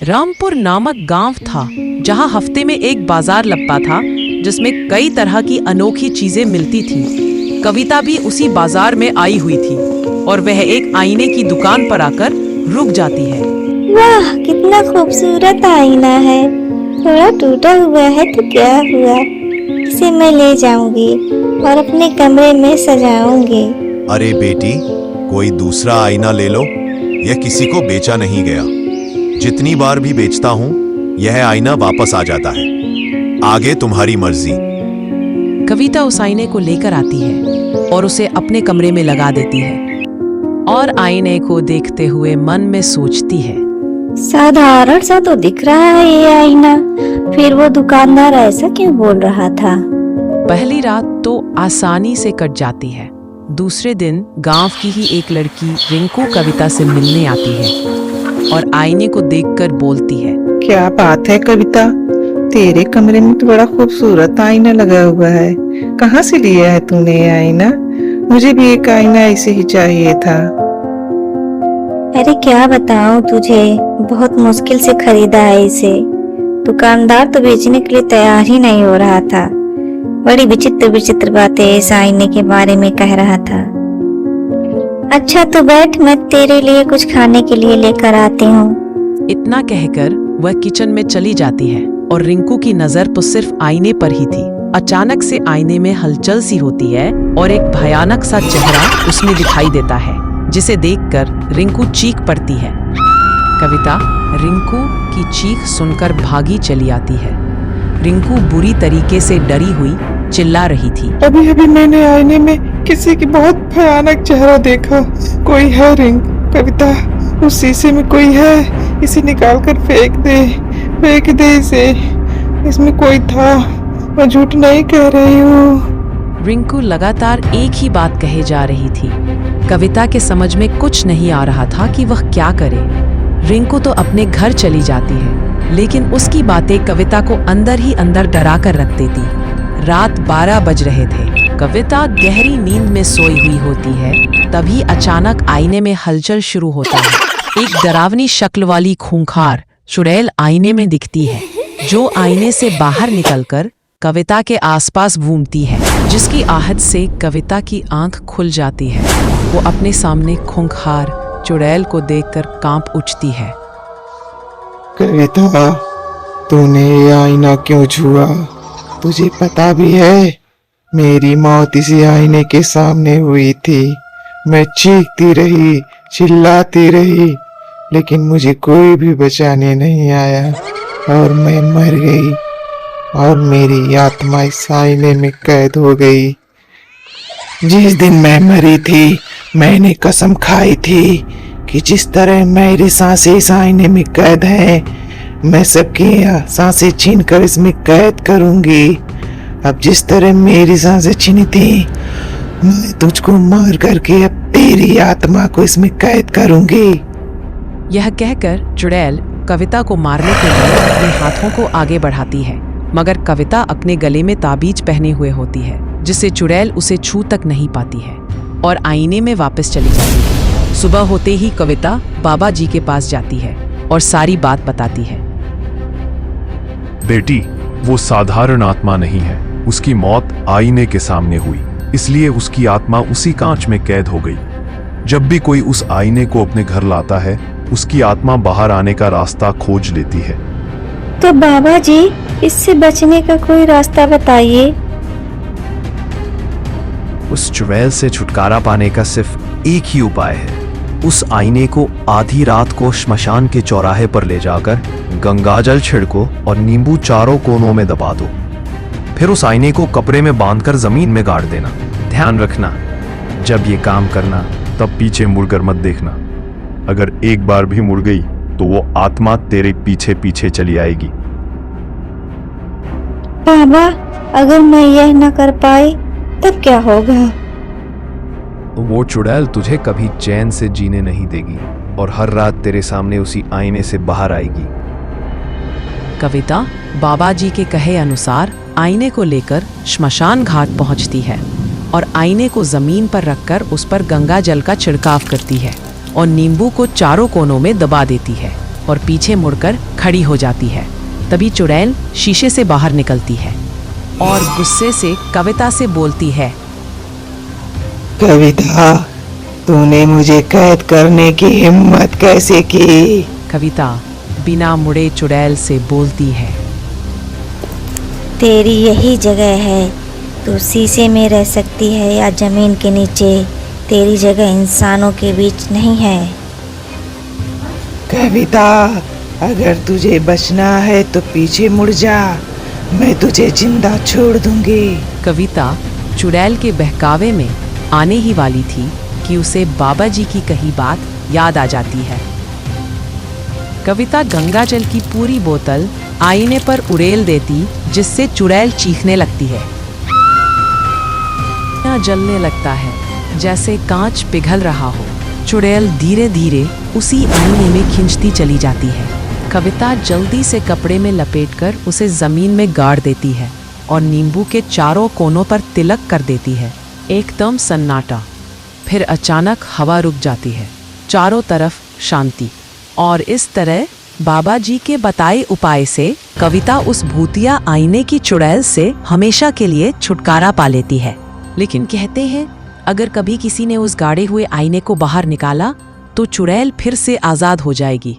रामपुर नामक गांव था जहां हफ्ते में एक बाजार लगता था जिसमें कई तरह की अनोखी चीजें मिलती थी। कविता भी उसी बाजार में आई हुई थी और वह एक आईने की दुकान पर आकर रुक जाती है। वाह, कितना खूबसूरत आईना है। थोड़ा टूटा हुआ है तो क्या हुआ, इसे मैं ले जाऊंगी और अपने कमरे में सजाऊंगी। अरे बेटी, कोई दूसरा आईना ले लो, यह किसी को बेचा नहीं गया। जितनी बार भी बेचता हूँ यह आईना वापस आ जाता है। आगे तुम्हारी मर्जी। कविता उस आईने को लेकर आती है और उसे अपने कमरे में लगा देती है और आईने को देखते हुए मन में सोचती है, साधारण सा तो दिख रहा है ये आईना, फिर वो दुकानदार ऐसा क्यों बोल रहा था। पहली रात तो आसानी से कट जाती है। दूसरे दिन गांव की ही एक लड़की रिंकू कविता से मिलने आती है और आईने को देखकर बोलती है, क्या बात है कविता, तेरे कमरे में तो बड़ा खूबसूरत आईना लगा हुआ है। कहाँ से लिया है तूने ये आईना? मुझे भी एक आईना ऐसे ही चाहिए था। अरे क्या बताऊं तुझे, बहुत मुश्किल से खरीदा है इसे। दुकानदार तो बेचने के लिए तैयार ही नहीं हो रहा था। बड़ी विचित्र विचित्र बातें इस आईने के बारे में कह रहा था। अच्छा तो बैठ, मैं तेरे लिए कुछ खाने के लिए लेकर आती हूँ। इतना कहकर वह किचन में चली जाती है और रिंकू की नजर तो सिर्फ आईने पर ही थी। अचानक से आईने में हलचल सी होती है और एक भयानक सा चेहरा उसमें दिखाई देता है, जिसे देखकर रिंकू चीख पड़ती है। कविता रिंकू की चीख सुनकर भागी चली आती है। रिंकू बुरी तरीके से डरी हुई चिल्ला रही थी, अभी अभी मैंने आईने में किसी की बहुत भयानक चेहरा देखा। कोई है रिंग? कविता, उस शीशे में कोई है, इसे निकाल कर फेंक दे इसे। इसमें कोई था, मैं झूठ नहीं कह रही हूँ। रिंकू लगातार एक ही बात कहे जा रही थी। कविता के समझ में कुछ नहीं आ रहा था कि वह क्या करे। रिंकू तो अपने घर चली जाती है, लेकिन उसकी बातें कविता को अंदर ही अंदर डरा कर रख देती। रात 12 बज रहे थे। कविता गहरी नींद में सोई हुई होती है, तभी अचानक आईने में हलचल शुरू होता है। एक डरावनी शक्ल वाली खूंखार चुड़ैल आईने में दिखती है, जो आईने से बाहर निकलकर कविता के आसपास घूमती है, जिसकी आहट से कविता की आंख खुल जाती है। वो अपने सामने खूंखार चुड़ैल को देखकर कांप उठती है। कविता, तूने ये आईना क्यों छुआ? तुझे पता भी है मेरी मौत इसी आईने के सामने हुई थी। मैं चीखती रही, चिल्लाती रही, लेकिन मुझे कोई भी बचाने नहीं आया और मैं मर गई और मेरी आत्मा इस आईने में कैद हो गई। जिस दिन मैं मरी थी, मैंने कसम खाई थी कि जिस तरह मेरी सांसें इस आईने में कैद है, मैं सबकी सांसें छीन कर इसमें कैद करूंगी। अब जिस तरह मेरी सांसें छीनी थी, मैं तुझको मार करके अब तेरी आत्मा को इसमें कैद करूंगी। यह कहकर चुड़ैल कविता को मारने के लिए अपने हाथों को आगे बढ़ाती है, मगर कविता अपने गले में ताबीज पहने हुए होती है, जिससे चुड़ैल उसे छू तक नहीं पाती है और आईने में वापस चली जाती है। सुबह होते ही कविता बाबा जी के पास जाती है और सारी बात बताती है। बेटी, वो साधारण आत्मा नहीं है। उसकी मौत आईने के सामने हुई, इसलिए उसकी आत्मा उसी कांच में कैद हो गई। जब भी कोई उस आईने को अपने घर लाता है, उसकी आत्मा बाहर आने का रास्ता खोज लेती है। तो बाबा जी, इससे बचने का कोई रास्ता बताइए। उस चुड़ैल से छुटकारा पाने का सिर्फ एक ही उपाय है। उस आईने को आधी रात को श्मशान के चौराहे पर ले जाकर गंगाजल छिड़को और नींबू चारों कोनों में दबा दो। फिर उस आईने को कपड़े में बांधकर जमीन में गाड़ देना। ध्यान रखना, जब ये काम करना तब पीछे मुड़कर मत देखना। अगर एक बार भी मुड़ गई तो वो आत्मा तेरे पीछे पीछे चली आएगी। बाबा, अगर मैं यह न कर पाई तब क्या होगा? वो चुड़ैल तुझे कभी चैन से जीने नहीं देगी और हर रात तेरे सामने उसी आईने से बाहर आएगी। कविता बाबा जी के कहे अनुसार आईने को लेकर श्मशान घाट पहुंचती है और आईने को जमीन पर रखकर उस पर गंगा जल का छिड़काव करती है और नींबू को चारों कोनों में दबा देती है। और पीछे मुड़कर खड़ी हो जाती है। तभी चुड़ैल शीशे से बाहर निकलती है और गुस्से से कविता से बोलती है। कविता, तूने मुझे कैद करने की हिम्मत कैसे की? कविता बिना मुड़े चुड़ैल से बोलती है। तेरी यही जगह है, तू शीशे में रह सकती है या जमीन के नीचे, तेरी जगह इंसानों के बीच नहीं है। कविता, अगर तुझे बचना है तो पीछे मुड़ जा, मैं तुझे जिंदा छोड़ दूंगी। कविता चुड़ैल के बहकावे में आने ही वाली थी कि उसे बाबा जी की कही बात याद आ जाती है। कविता गंगाजल की पूरी बोतल आईने पर उड़ेल देती, जिससे चुड़ैल चीखने लगती है। आईना जलने लगता है, जैसे कांच पिघल रहा हो। चुड़ैल धीरे धीरे उसी आईने में खिंचती चली जाती है। कविता जल्दी से कपड़े में लपेटकर उसे जमीन में गाड़ देती है और नींबू के चारों कोनों पर तिलक कर देती है। एकदम सन्नाटा। फिर अचानक हवा रुक जाती है, चारों तरफ शांति। और इस तरह बाबा जी के बताए उपाय से कविता उस भूतिया आईने की चुड़ैल से हमेशा के लिए छुटकारा पा लेती है। लेकिन कहते हैं, अगर कभी किसी ने उस गाड़े हुए आईने को बाहर निकाला तो चुड़ैल फिर से आजाद हो जाएगी।